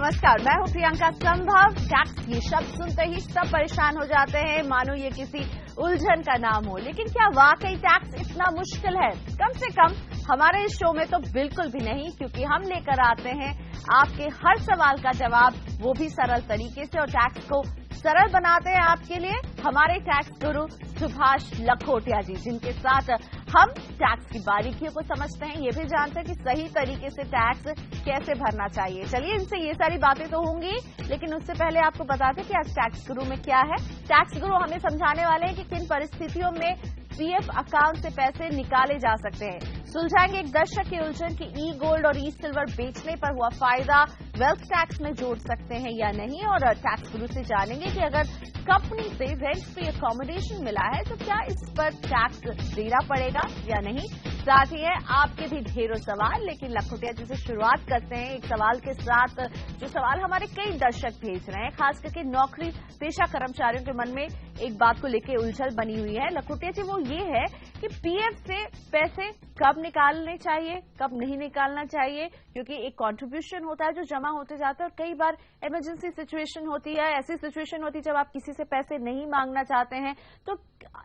नमस्कार, मैं हूं प्रियंका संभव। टैक्स ये शब्द सुनते ही सब परेशान हो जाते हैं, मानो ये किसी उलझन का नाम हो। लेकिन क्या वाकई टैक्स इतना मुश्किल है? कम से कम हमारे इस शो में तो बिल्कुल भी नहीं, क्योंकि हम लेकर आते हैं आपके हर सवाल का जवाब, वो भी सरल तरीके से। और टैक्स को सरल बनाते हैं आपके लिए हमारे टैक्स गुरु सुभाष लखोटिया जी, जिनके साथ हम टैक्स की बारीकियों को समझते हैं, ये भी जानते हैं कि सही तरीके से टैक्स कैसे भरना चाहिए। चलिए, इनसे ये सारी बातें तो होंगी, लेकिन उससे पहले आपको बताते हैं कि आज टैक्स गुरु में क्या है। टैक्स गुरु हमें समझाने वाले हैं कि किन परिस्थितियों में पीएफ अकाउंट से पैसे निकाले जा सकते हैं। सुलझाएंगे एक दर्शक की उलझन कि ई गोल्ड और ई सिल्वर बेचने पर हुआ फायदा वेल्थ टैक्स में जोड़ सकते हैं या नहीं। और टैक्स गुरु से जानेंगे कि अगर कंपनी से रेंट फ्री अकोमोडेशन मिला है तो क्या इस पर टैक्स देना पड़ेगा या नहीं। साथ ही है आपके भी ढेरों सवाल, लेकिन लखोटिया जी से शुरुआत करते हैं एक सवाल के साथ, जो सवाल हमारे कई दर्शक भेज रहे हैं, खास करके नौकरी पेशा कर्मचारियों के मन में एक बात को लेकर उलझन बनी हुई है। लखोटिया जी, वो ये है कि पीएफ से पैसे कब निकालने चाहिए, कब नहीं निकालना चाहिए, क्योंकि एक कंट्रीब्यूशन होता है जो जमा होते जाता है, और कई बार इमरजेंसी सिचुएशन होती है, ऐसी सिचुएशन होती है जब आप किसी से पैसे नहीं मांगना चाहते हैं। तो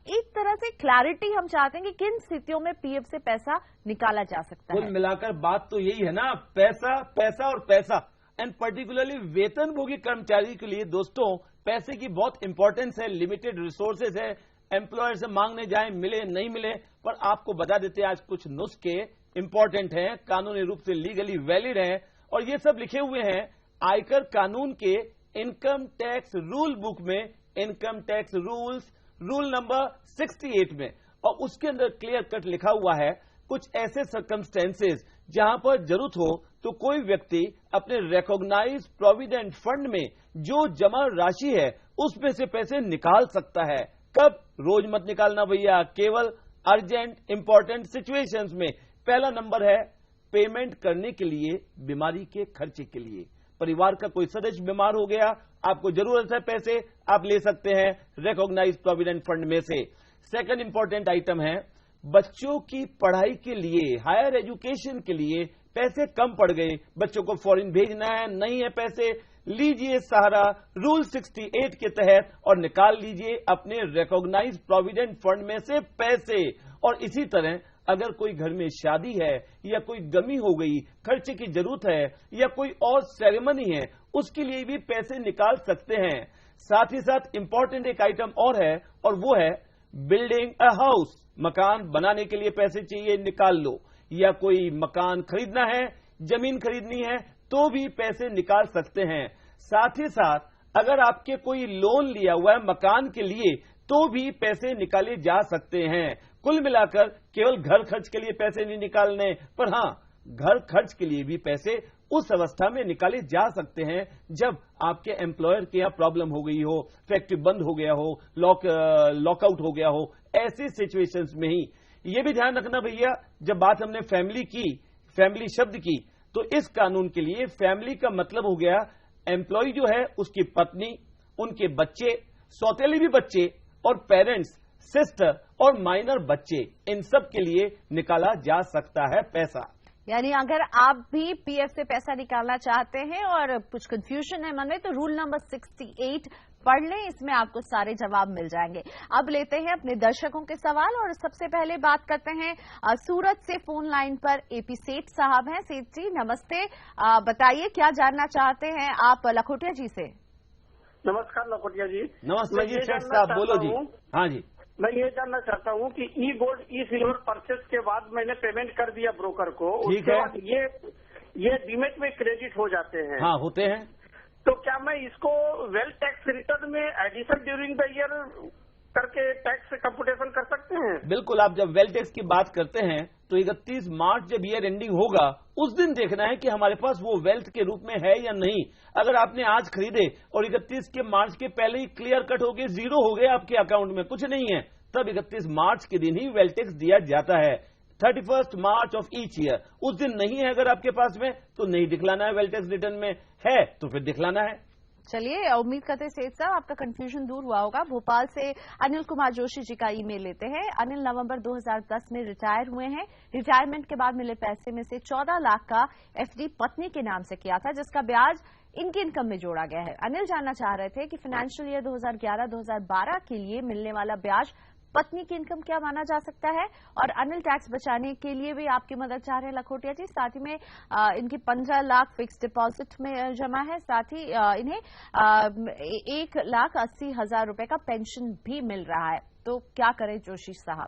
एक तरह से क्लैरिटी हम चाहते हैं कि किन स्थितियों में पीएफ से पैसा निकाला जा सकता है। कुल मिलाकर बात तो यही है ना, पैसा पैसा और पैसा। एंड पर्टिकुलरली वेतनभोगी कर्मचारी के लिए दोस्तों पैसे की बहुत इंपॉर्टेंस है, लिमिटेड रिसोर्सेज है, एम्प्लॉयर से मांगने जाएं, मिले नहीं मिले। पर आपको बता देते हैं आज कुछ नुस्खे इंपॉर्टेंट हैं, कानूनी रूप से लीगली वैलिड हैं, और ये सब लिखे हुए हैं आयकर कानून के इनकम टैक्स रूल बुक में, income tax rules rule number 68 में। और उसके अंदर क्लियर कट लिखा हुआ है कुछ ऐसे सर्कमस्टेंसेस जहां पर जरूरत हो तो कोई व्यक्ति अपने रिकॉग्नाइज प्रोविडेंट फंड में जो जमा राशि है उसमें से पैसे निकाल सकता है। कब? रोज मत निकालना भैया, केवल अर्जेंट इंपॉर्टेंट सिचुएशंस में। पहला नंबर है पेमेंट करने के लिए बीमारी के खर्चे के लिए। परिवार का कोई सदस्य बीमार हो गया, आपको जरूरत है पैसे, आप ले सकते हैं रिकॉग्नाइज प्रोविडेंट फंड में से। सेकंड इंपॉर्टेंट आइटम है बच्चों की पढ़ाई के लिए, हायर एजुकेशन के लिए पैसे कम पड़ गए, बच्चों को फॉरेन भेजना है, नहीं है पैसे, लीजिए सहारा रूल 68 के तहत और निकाल लीजिए अपने रिकॉग्नाइज प्रोविडेंट फंड में से पैसे। और इसी तरह अगर कोई घर में शादी है या कोई गमी हो गई, खर्चे की जरूरत है, या कोई और सेरेमनी है, उसके लिए भी पैसे निकाल सकते हैं। साथ ही साथ इंपॉर्टेंट एक आइटम और है, और वो है बिल्डिंग अ हाउस। मकान बनाने के लिए पैसे चाहिए, निकाल लो। या कोई मकान खरीदना है, जमीन खरीदनी है, तो भी पैसे निकाल सकते हैं। साथ ही साथ अगर आपके कोई लोन लिया हुआ है मकान के लिए, तो भी पैसे निकाले जा सकते हैं। कुल मिलाकर केवल घर खर्च के लिए पैसे नहीं निकालने, पर हां, घर खर्च के लिए भी पैसे उस अवस्था में निकाले जा सकते हैं जब आपके एम्प्लॉयर के यहां प्रॉब्लम हो गई हो, फैक्ट्री बंद हो गया हो, लॉकआउट हो गया हो, ऐसी सिचुएशंस में ही। यह भी ध्यान रखना भैया, जब बात हमने फैमिली शब्द की, तो इस कानून के लिए फैमिली का मतलब हो गया एम्प्लॉय जो है उसकी पत्नी, उनके बच्चे, सौतेले भी बच्चे, और पेरेंट्स, सिस्टर और माइनर बच्चे, इन सब के लिए निकाला जा सकता है पैसा। यानी अगर आप भी पीएफ से पैसा निकालना चाहते हैं और कुछ कंफ्यूजन है मन में, तो रूल नंबर 68 पढ़ लें, इसमें आपको सारे जवाब मिल जाएंगे। अब लेते हैं अपने दर्शकों के सवाल, और सबसे पहले बात करते हैं सूरत से फोन लाइन पर एपी सेठ साहब हैं। सेठ जी नमस्ते, बताइए क्या जानना चाहते हैं आप लखोटिया जी से। नमस्कार लखोटिया जी। नमस्ते जी सेठ साहब, बोलो जी। हाँ जी, मैं ये जानना चाहता हूँ कि ई गोल्ड ई सिल्वर परचेज के बाद मैंने पेमेंट कर दिया ब्रोकर को, उसके बाद ये डीमेट में क्रेडिट हो जाते हैं। हाँ, होते हैं। तो क्या मैं इसको वेल्थ टैक्स रिटर्न में एडिशन ड्यूरिंग द ईयर करके टैक्स कंप्यूटेशन कर सकते हैं? बिल्कुल। आप जब वेल्थ टैक्स की बात करते हैं तो 31 मार्च जब ईयर एंडिंग होगा, उस दिन देखना है कि हमारे पास वो वेल्थ के रूप में है या नहीं। अगर आपने आज खरीदे और 31 के मार्च के पहले ही क्लियर कट हो गए, जीरो हो गए आपके अकाउंट में, कुछ नहीं है, तब 31 मार्च के दिन ही वेल्थ टैक्स दिया जाता है। 31 मार्च ऑफ ईच ईयर, उस दिन नहीं है अगर आपके पास में, तो नहीं दिखलाना है वेल्थ टैक्स रिटर्न में, है तो फिर दिखलाना है। चलिए, उम्मीद करते हैं सेठ साहब आपका कंफ्यूजन दूर हुआ होगा। भोपाल से अनिल कुमार जोशी जी का ईमेल लेते हैं। अनिल नवंबर 2010 में रिटायर हुए हैं। रिटायरमेंट के बाद मिले पैसे में से 14 लाख का एफडी पत्नी के नाम से किया था, जिसका ब्याज इनकी इनकम में जोड़ा गया है। अनिल जानना चाह रहे थे कि फाइनेंशियल ईयर 2011-2012 के लिए मिलने वाला ब्याज पत्नी की इनकम क्या माना जा सकता है, और अनिल टैक्स बचाने के लिए भी आपकी मदद चाह रहे हैं लखोटिया जी। साथ ही में इनकी 15 लाख फिक्स डिपॉजिट में जमा है, साथ ही इन्हें 1,80,000 रुपए का पेंशन भी मिल रहा है। तो क्या करें जोशी साहब?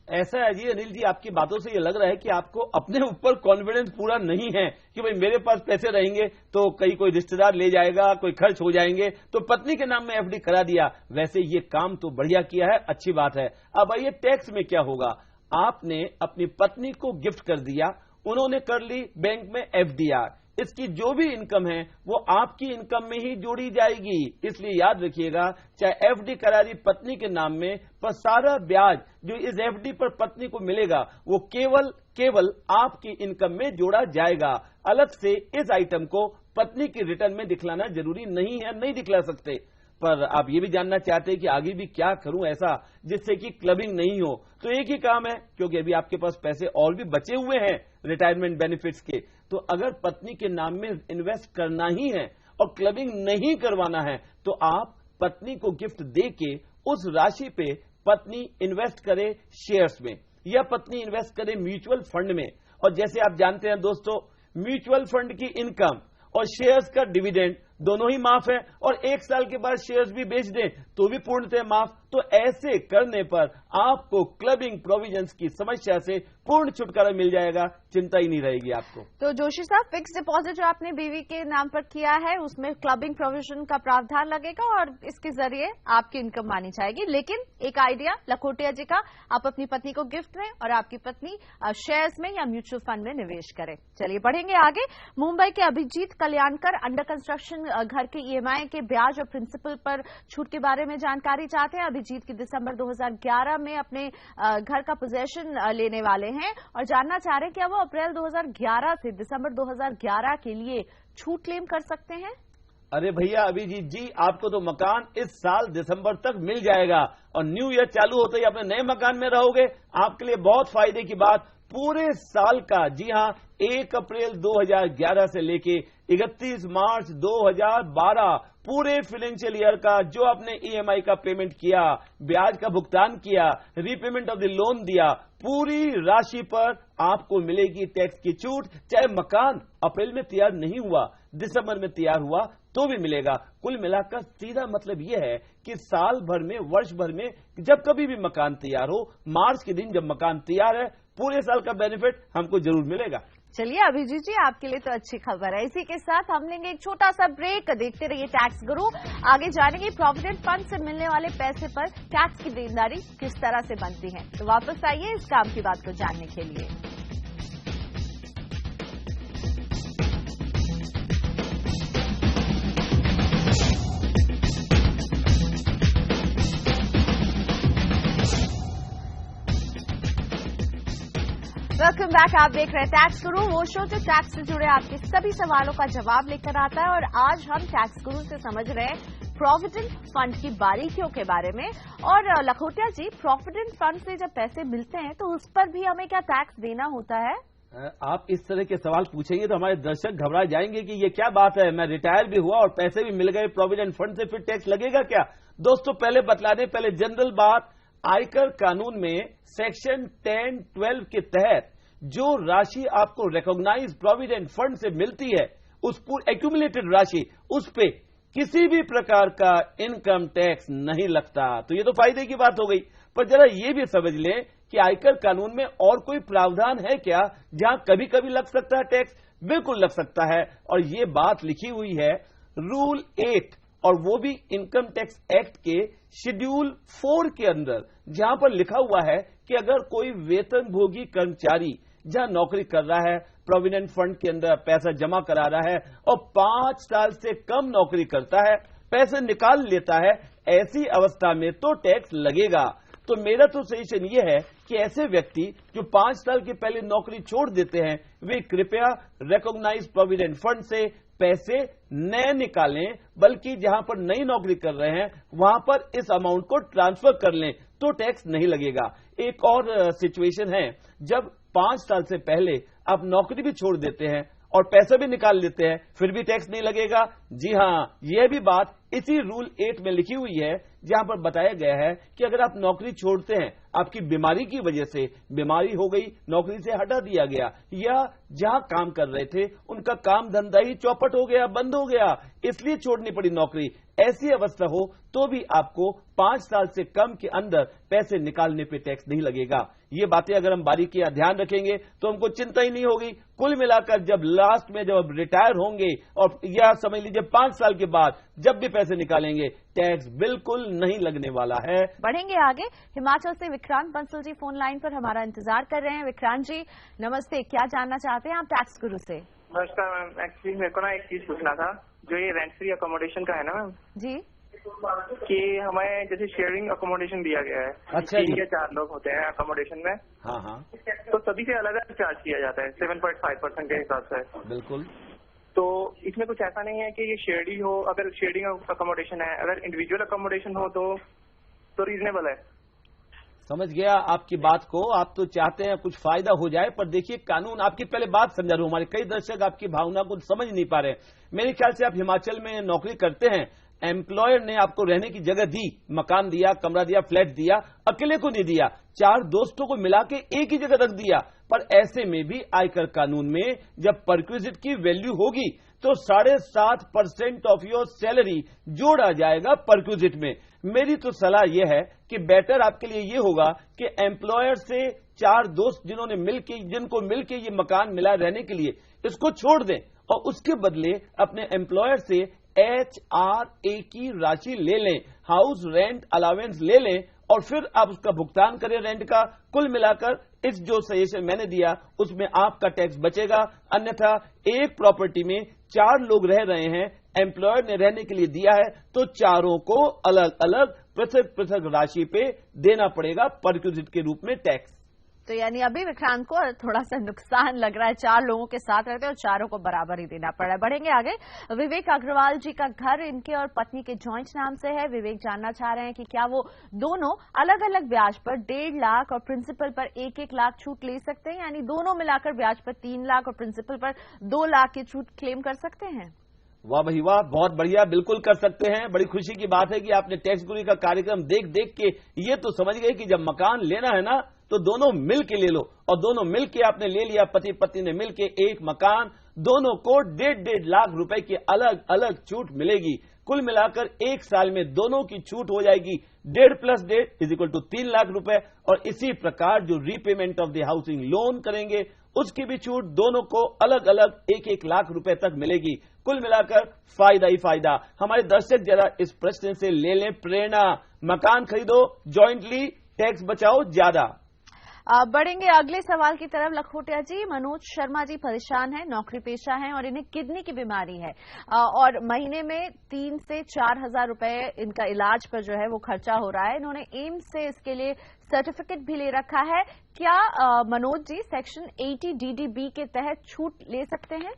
ऐसा है जी अनिल जी, आपकी बातों से ये लग रहा है कि आपको अपने ऊपर कॉन्फिडेंस पूरा नहीं है कि भाई मेरे पास पैसे रहेंगे तो कहीं कोई रिश्तेदार ले जाएगा, कोई खर्च हो जाएंगे, तो पत्नी के नाम में एफडी करा दिया। वैसे ये काम तो बढ़िया किया है, अच्छी बात है। अब आइए टैक्स में क्या होगा। आपने अपनी पत्नी को गिफ्ट कर दिया, उन्होंने कर ली बैंक में एफडीआर, इसकी जो भी इनकम है वो आपकी इनकम में ही जोड़ी जाएगी। इसलिए याद रखिएगा, चाहे एफडी करा दी पत्नी के नाम में, पर सारा ब्याज जो इस एफडी पर पत्नी को मिलेगा वो केवल आपकी इनकम में जोड़ा जाएगा। अलग से इस आइटम को पत्नी की रिटर्न में दिखलाना जरूरी नहीं है, नहीं दिखला सकते। पर आप ये भी जानना चाहते हैं कि आगे भी क्या करूं ऐसा जिससे कि क्लबिंग नहीं हो, तो एक ही काम है, क्योंकि अभी आपके पास पैसे और भी बचे हुए हैं रिटायरमेंट बेनिफिट्स के, तो अगर पत्नी के नाम में इन्वेस्ट करना ही है और क्लबिंग नहीं करवाना है तो आप पत्नी को गिफ्ट दे के उस राशि पे पत्नी इन्वेस्ट करे शेयर्स में, या पत्नी इन्वेस्ट करे म्यूचुअल फंड में। और जैसे आप जानते हैं दोस्तों, म्यूचुअल फंड की इनकम और शेयर्स का डिविडेंड दोनों ही माफ है, और 1 साल के बाद शेयर्स भी बेच दें तो भी पूर्णतः माफ। तो ऐसे करने पर आपको क्लबिंग प्रोविजंस की समस्या से पूर्ण छुटकारा मिल जाएगा, चिंता ही नहीं रहेगी आपको। तो जोशी साहब, फिक्स डिपॉजिट जो आपने बीवी के नाम पर किया है उसमें क्लबिंग प्रोविजन का प्रावधान लगेगा और इसके जरिए आपकी इनकम मानी जाएगी। लेकिन एक आइडिया लखोटिया जी का, आप अपनी पत्नी को गिफ्ट दें और आपकी पत्नी शेयर्स में या म्यूचुअल फंड में निवेश करें। चलिए बढ़ेंगे आगे। मुंबई के अभिजीत कल्याणकर अंडर कंस्ट्रक्शन घर के ईएमआई के ब्याज और प्रिंसिपल पर छूट के बारे में जानकारी चाहते हैं। अभिजीत की दिसंबर 2011 में अपने घर का पोजेशन लेने वाले हैं और जानना चाह रहे हैं क्या वो अप्रैल 2011 से दिसंबर 2011 के लिए छूट क्लेम कर सकते हैं? अरे भैया अभिजीत जी, आपको तो मकान इस साल दिसंबर तक मिल जाएगा और न्यू ईयर चालू होते ही अपने नए मकान में रहोगे। आपके लिए बहुत फायदे की बात, पूरे साल का, जी हां, 1 अप्रैल 2011 से लेके 31 मार्च 2012 पूरे फाइनेंशियल ईयर का जो आपने ईएमआई का पेमेंट किया, ब्याज का भुगतान किया, रीपेमेंट ऑफ द लोन दिया, पूरी राशि पर आपको मिलेगी टैक्स की छूट। चाहे मकान अप्रैल में तैयार नहीं हुआ, दिसंबर में तैयार हुआ तो भी मिलेगा। कुल मिलाकर सीधा मतलब यह है कि साल भर में, वर्ष भर में जब कभी भी मकान तैयार हो, मार्च के दिन जब मकान तैयार है, पूरे साल का बेनिफिट हमको जरूर मिलेगा। चलिए अभिजीत जी, आपके लिए तो अच्छी खबर है। इसी के साथ हम लेंगे एक छोटा सा ब्रेक। देखते रहिए टैक्स गुरु। आगे जानेंगे प्रोविडेंट फंड से मिलने वाले पैसे पर टैक्स की देनदारी किस तरह से बनती है। तो वापस आइए इस काम की बात को जानने के लिए। Welcome back. आप देख रहे हैं टैक्स गुरु, वो शो जो टैक्स से जुड़े आपके सभी सवालों का जवाब लेकर आता है। और आज हम टैक्स गुरु से समझ रहे हैं प्रोविडेंट फंड की बारीकियों के बारे में। और लखोटिया जी, प्रोविडेंट फंड से जब पैसे मिलते हैं तो उस पर भी हमें क्या टैक्स देना होता है? आप इस तरह के सवाल पूछेंगे तो हमारे दर्शक घबरा जाएंगे कि ये क्या बात है, मैं रिटायर भी हुआ और पैसे भी मिल गए प्रोविडेंट फंड से, फिर टैक्स लगेगा क्या? दोस्तों पहले बतला दें, पहले जनरल बात, आयकर कानून में सेक्शन 10(12) के तहत जो राशि आपको रिकॉग्नाइज प्रोविडेंट फंड से मिलती है, उस पूरी एक्यूमुलेटेड राशि, उस पे किसी भी प्रकार का इनकम टैक्स नहीं लगता। तो ये तो फायदे की बात हो गई। पर जरा ये भी समझ लें कि आयकर कानून में और कोई प्रावधान है क्या जहां कभी कभी लग सकता है टैक्स? बिल्कुल लग सकता है, और ये बात लिखी हुई है रूल 8, और वो भी इनकम टैक्स एक्ट के शेड्यूल 4 के अंदर, जहां पर लिखा हुआ है कि अगर कोई वेतनभोगी कर्मचारी जहां नौकरी कर रहा है, प्रोविडेंट फंड के अंदर पैसा जमा करा रहा है और 5 साल से कम नौकरी करता है, पैसे निकाल लेता है, ऐसी अवस्था में तो टैक्स लगेगा। तो मेरा तो सजेशन ये है कि ऐसे व्यक्ति जो 5 साल के पहले नौकरी छोड़ देते हैं, वे कृपया रिकॉग्नाइज प्रोविडेंट फंड से पैसे न निकालें, बल्कि जहां पर नई नौकरी कर रहे हैं वहां पर इस अमाउंट को ट्रांसफर कर लें, तो टैक्स नहीं लगेगा। एक और सिचुएशन है, जब 5 साल से पहले आप नौकरी भी छोड़ देते हैं और पैसा भी निकाल लेते हैं, फिर भी टैक्स नहीं लगेगा। जी हां, यह भी बात इसी रूल 8 में लिखी हुई है, जहां पर बताया गया है कि अगर आप नौकरी छोड़ते हैं, आपकी बीमारी की वजह से बीमारी हो गई, नौकरी से हटा दिया गया, या जहां काम कर रहे थे उनका काम धंधा ही चौपट हो गया, बंद हो गया, इसलिए छोड़नी पड़ी नौकरी, ऐसी अवस्था हो तो भी आपको 5 साल से कम के अंदर पैसे निकालने पे टैक्स नहीं लगेगा। ये बातें अगर हम बारीकी या ध्यान रखेंगे तो हमको चिंता ही नहीं होगी। कुल मिलाकर जब लास्ट में जब रिटायर होंगे और या समझ लीजिए 5 साल के बाद जब भी पैसे निकालेंगे, टैक्स बिल्कुल नहीं लगने वाला है। बढ़ेंगे आगे। हिमाचल से विक्रांत बंसल जी फोन लाइन पर हमारा इंतजार कर रहे हैं। विक्रांत जी नमस्ते, क्या जानना चाहते हैं आप टैक्स गुरु से? नमस्कार मैम, एक्चुअली मेरे को ना एक चीज पूछना था, जो ये रेंट फ्री अकोमोडेशन का है ना मैम जी, कि हमें जैसे शेयरिंग अकोमोडेशन दिया गया है, अच्छा 3 या 4 लोग होते हैं अकोमोडेशन में, हाँ हाँ तो सभी से अलग अलग चार्ज किया जाता है 7.5% के हिसाब से। बिल्कुल। तो इसमें कुछ ऐसा नहीं है कि ये शेयरिंग हो, अगर शेयरिंग अकोमोडेशन है, अगर इंडिविजुअल अकोमोडेशन हो तो रीजनेबल है। समझ गया आपकी बात को, आप तो चाहते हैं कुछ फायदा हो जाए, पर देखिए कानून, आपकी पहले बात समझा रहा हूं, हमारे कई दर्शक आपकी भावना को समझ नहीं पा रहे। मेरे ख्याल से आप हिमाचल में नौकरी करते हैं, एम्प्लॉयर ने आपको रहने की जगह दी, मकान दिया, कमरा दिया, फ्लैट दिया, अकेले को नहीं दिया, 4 दोस्तों को मिला के एक ही जगह रख दिया। पर ऐसे में भी आयकर कानून में जब परक्विजिट की वैल्यू होगी तो 7.5% ऑफ योर सैलरी जोड़ा जाएगा परक्विजिट में। मेरी तो सलाह यह है कि बेटर आपके लिए यह होगा कि एम्प्लॉयर से 4 दोस्त जिनको मिलके ये मकान मिला रहने के लिए, इसको छोड़ दें और उसके बदले अपने एम्प्लॉयर से HRA की राशि ले लें, हाउस रेंट अलावेंस ले लें और फिर आप उसका भुगतान करें रेंट का। कुल मिलाकर इस जो सजेशन मैंने दिया उसमें आपका टैक्स बचेगा। अन्यथा एक प्रॉपर्टी में 4 लोग रह रहे हैं, एम्प्लॉयर ने रहने के लिए दिया है, तो चारों को अलग अलग पृथक पृथक राशि पे देना पड़ेगा परक्विजिट के रूप में टैक्स। तो यानी अभी विक्रांत को थोड़ा सा नुकसान लग रहा है, 4 लोगों के साथ रहते हैं और चारों को बराबर ही देना पड़ रहा है। बढ़ेंगे आगे। विवेक अग्रवाल जी का घर इनके और पत्नी के जॉइंट नाम से है। विवेक जानना चाह रहे हैं कि क्या वो दोनों अलग अलग ब्याज पर 1.5 लाख और प्रिंसिपल पर 1-1 लाख छूट ले सकते हैं, यानी दोनों मिलाकर ब्याज पर 3 लाख और प्रिंसिपल पर 2 लाख की छूट क्लेम कर सकते हैं? वाह भाई वाह, बहुत बढ़िया, बिल्कुल कर सकते हैं। बड़ी खुशी की बात है कि आपने टैक्स गुरु का कार्यक्रम देख देख के ये तो समझ गए कि जब मकान लेना है ना तो दोनों मिल के ले लो, और दोनों मिल के आपने ले लिया, पति पत्नी ने मिल के एक मकान, दोनों को 1.5 लाख रुपए की अलग अलग छूट मिलेगी। कुल मिलाकर 1 साल में दोनों की छूट हो जाएगी 1.5 + 1.5 = 3 लाख रुपए। और इसी प्रकार जो repayment of the housing loan करेंगे उसकी भी छूट दोनों को अलग अलग 1-1 लाख रुपए तक मिलेगी। कुल मिलाकर फायदा ही फायदा। हमारे दर्शक जरा इस प्रश्न से ले लें प्रेरणा, मकान खरीदो जॉइंटली, टैक्स बचाओ ज्यादा। बढ़ेंगे अगले सवाल की तरफ। लखोटिया जी, मनोज शर्मा जी परेशान हैं, नौकरी पेशा हैं और इन्हें किडनी की बीमारी है और महीने में 3 से 4 हजार रुपए इनका इलाज पर जो है वो खर्चा हो रहा है। इन्होंने एम्स से इसके लिए सर्टिफिकेट भी ले रखा है। क्या मनोज जी सेक्शन 80 DDB के तहत छूट ले सकते हैं?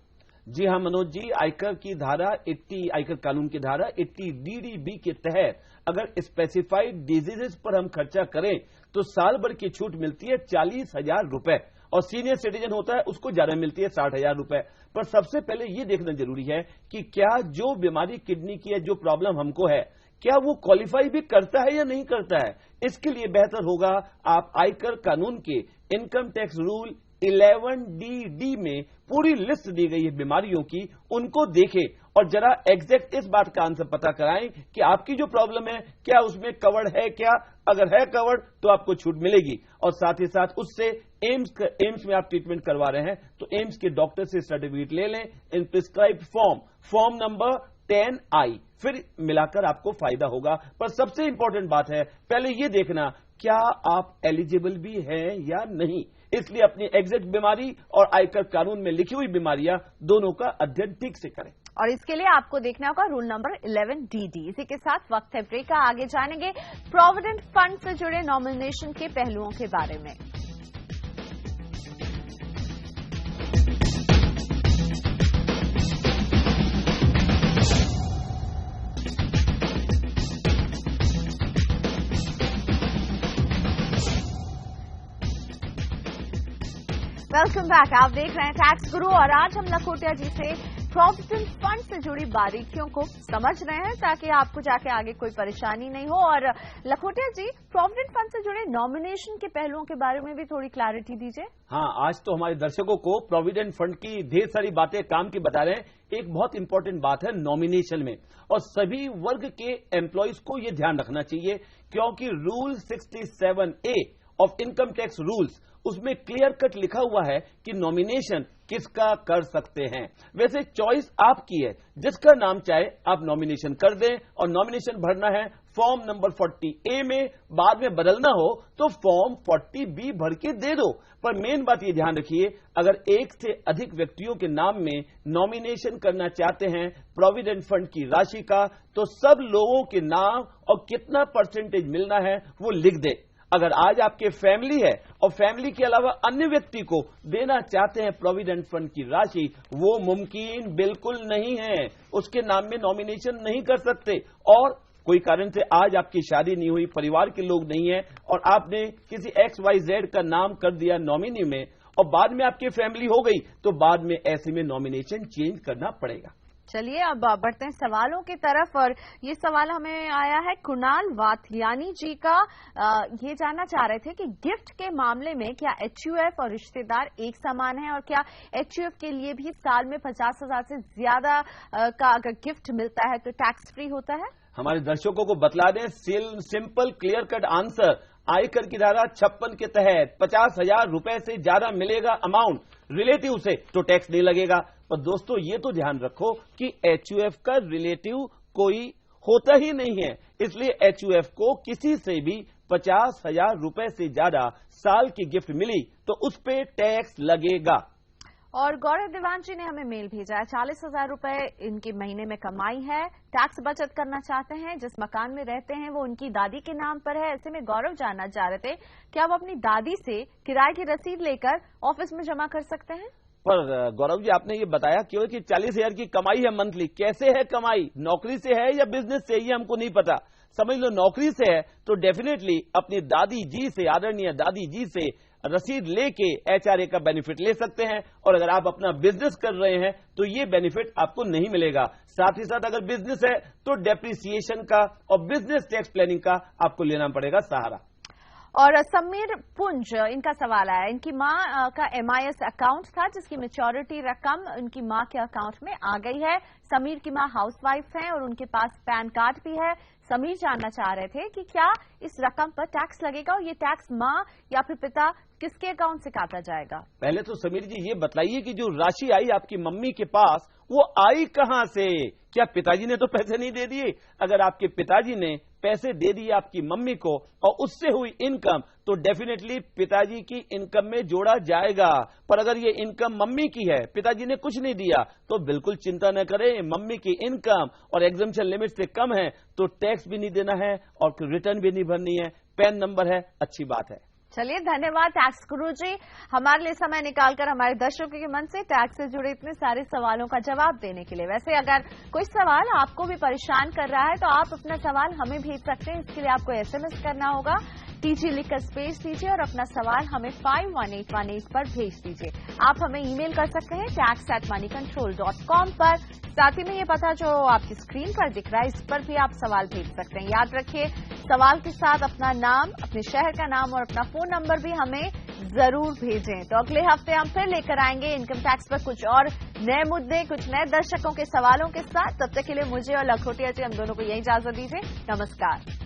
जी हाँ मनोज जी, आयकर की धारा 80, आयकर कानून की धारा 80 DDB के तहत अगर स्पेसिफाइड डिजीजेस पर हम खर्चा करें तो साल भर की छूट मिलती है 40,000 रुपए, और सीनियर सिटीजन होता है उसको ज्यादा मिलती है 60,000 रुपए। पर सबसे पहले ये देखना जरूरी है कि क्या जो बीमारी किडनी की है, जो प्रॉब्लम हमको है, क्या वो क्वालिफाई भी करता है या नहीं करता है। इसके लिए बेहतर होगा आप आयकर कानून के इनकम टैक्स रूल 11DD में पूरी लिस्ट दी गई है बीमारियों की, उनको देखें और जरा एग्जैक्ट इस बात का आंसर पता कराएं कि आपकी जो प्रॉब्लम है क्या उसमें कवर्ड है क्या। अगर है कवर्ड तो आपको छूट मिलेगी, और साथ ही साथ उससे एम्स में आप ट्रीटमेंट करवा रहे हैं तो एम्स के डॉक्टर से सर्टिफिकेट ले लें इन प्रिस्क्राइब्ड फॉर्म नंबर 10I, फिर मिलाकर आपको फायदा होगा। पर सबसे इंपॉर्टेंट बात है पहले ये देखना क्या आप एलिजिबल भी हैं या नहीं। इसलिए अपनी एग्जैक्ट बीमारी और आयकर कानून में लिखी हुई बीमारियां दोनों का अध्ययन ठीक से करें, और इसके लिए आपको देखना होगा रूल नंबर 11DD। इसी के साथ वक्त है ब्रेक का। आगे जानेंगे प्रोविडेंट फंड से जुड़े नॉमिनेशन के पहलुओं के बारे में। Welcome back. आप देख रहे हैं टैक्स गुरु और आज हम लखोटिया जी से प्रोविडेंट फंड से जुड़ी बारीकियों को समझ रहे हैं ताकि आपको जाके आगे कोई परेशानी नहीं हो। और लखोटिया जी, प्रोविडेंट फंड से जुड़े नॉमिनेशन के पहलुओं के बारे में भी थोड़ी क्लैरिटी दीजिए। हाँ, आज तो हमारे दर्शकों को प्रोविडेंट फंड की ढेर सारी बातें काम की बता रहे हैं। एक बहुत इंपॉर्टेंट बात है नॉमिनेशन में, और सभी वर्ग के एम्प्लॉयज को यह ध्यान रखना चाहिए क्योंकि rule 67A of income tax rules, उसमें क्लियर कट लिखा हुआ है कि नॉमिनेशन किसका कर सकते हैं। वैसे चॉइस आपकी है, जिसका नाम चाहे आप नॉमिनेशन कर दें, और नॉमिनेशन भरना है फॉर्म नंबर 40A में, बाद में बदलना हो तो फॉर्म 40B भर के दे दो। पर मेन बात ये ध्यान रखिए, अगर एक से अधिक व्यक्तियों के नाम में नॉमिनेशन करना चाहते हैं प्रोविडेंट फंड की राशि का, तो सब लोगों के नाम और कितना परसेंटेज मिलना है वो लिख दे। अगर आज आपके फैमिली है और फैमिली के अलावा अन्य व्यक्ति को देना चाहते हैं प्रोविडेंट फंड की राशि, वो मुमकिन बिल्कुल नहीं है। उसके नाम में नॉमिनेशन नहीं कर सकते। और कोई कारण से आज आपकी शादी नहीं हुई, परिवार के लोग नहीं है, और आपने किसी XYZ का नाम कर दिया नॉमिनी में, और बाद में आपकी फैमिली हो गई, तो बाद में ऐसे में नॉमिनेशन चेंज करना पड़ेगा। चलिए अब बढ़ते हैं सवालों की तरफ, और ये सवाल हमें आया है कुणाल वाथलियानी जी का। ये जानना चाह रहे थे कि गिफ्ट के मामले में क्या HUF और रिश्तेदार एक समान है, और क्या HUF के लिए भी साल में 50,000 से ज्यादा का अगर गिफ्ट मिलता है तो टैक्स फ्री होता है? हमारे दर्शकों को बतला दें, सिंपल क्लियर कट आंसर, आयकर की धारा 56 के तहत 50,000 रुपए से ज्यादा मिलेगा अमाउंट रिलेटिव से, तो टैक्स नहीं लगेगा। पर दोस्तों ये तो ध्यान रखो कि HUF का रिलेटिव कोई होता ही नहीं है, इसलिए HUF को किसी से भी 50,000 रुपए से ज्यादा साल की गिफ्ट मिली तो उस पे टैक्स लगेगा। और गौरव देवांशी ने हमें मेल भेजा है, 40,000 रुपए इनकी महीने में कमाई है, टैक्स बचत करना चाहते हैं, जिस मकान में रहते हैं वो उनकी दादी के नाम पर है। ऐसे में गौरव जानना चाह रहे थे क्या वो अपनी दादी से किराए की रसीद लेकर ऑफिस में जमा कर सकते हैं? पर गौरव जी, आपने ये बताया क्यों कि 40,000 की कमाई है मंथली, कैसे है कमाई, नौकरी से है या बिजनेस से, ये हमको नहीं पता। समझ लो नौकरी से है तो डेफिनेटली अपनी दादी जी से, आदरणीय दादी जी से रसीद लेके HRA का बेनिफिट ले सकते हैं। और अगर आप अपना बिजनेस कर रहे हैं तो ये बेनिफिट आपको नहीं मिलेगा। साथ ही साथ अगर बिजनेस है तो डेप्रिसिएशन का और बिजनेस टैक्स प्लानिंग का आपको लेना पड़ेगा सहारा। और समीर पुंज, इनका सवाल आया, इनकी मां का MIS अकाउंट था जिसकी मैच्योरिटी रकम उनकी मां के अकाउंट में आ गई है। समीर की मां हाउसवाइफ है और उनके पास पैन कार्ड भी है। समीर जानना चाह रहे थे कि क्या इस रकम पर टैक्स लगेगा, और ये टैक्स मां या फिर पिता किसके अकाउंट से काटा जाएगा? पहले तो समीर जी ये बताइए कि जो राशि आई आपकी मम्मी के पास वो आई कहां से? क्या पिताजी ने तो पैसे नहीं दे दिए? अगर आपके पिताजी ने पैसे दे दिए आपकी मम्मी को और उससे हुई इनकम, तो डेफिनेटली पिताजी की इनकम में जोड़ा जाएगा। पर अगर ये इनकम मम्मी की है, पिताजी ने कुछ नहीं दिया, तो बिल्कुल चिंता न करें। मम्मी की इनकम और एग्जम्पशन लिमिट से कम है तो टैक्स भी नहीं देना है और रिटर्न भी नहीं भरनी है। पैन नंबर है, अच्छी बात है। चलिए, धन्यवाद टैक्स गुरु जी, हमारे लिए समय निकालकर हमारे दर्शकों के मन से टैक्स से जुड़े इतने सारे सवालों का जवाब देने के लिए। वैसे अगर कोई सवाल आपको भी परेशान कर रहा है तो आप अपना सवाल हमें भेज सकते हैं। इसके लिए आपको SMS करना होगा, TG लिखकर स्पेस दीजिए और अपना सवाल हमें 51818 पर भेज दीजिए। आप हमें ईमेल कर सकते हैं tax@moneycontrol.com पर। साथ ही में ये पता जो आपकी स्क्रीन पर दिख रहा है, इस पर भी आप सवाल भेज सकते हैं। याद रखिए, सवाल के साथ अपना नाम, अपने शहर का नाम और अपना फोन नंबर भी हमें जरूर भेजें। तो अगले हफ्ते हम फिर लेकर आएंगे इनकम टैक्स पर कुछ और नए मुद्दे, कुछ नए दर्शकों के सवालों के साथ। तब तक के लिए मुझे और लखोटिया जी, हम दोनों को यही इजाजत दीजिए। नमस्कार।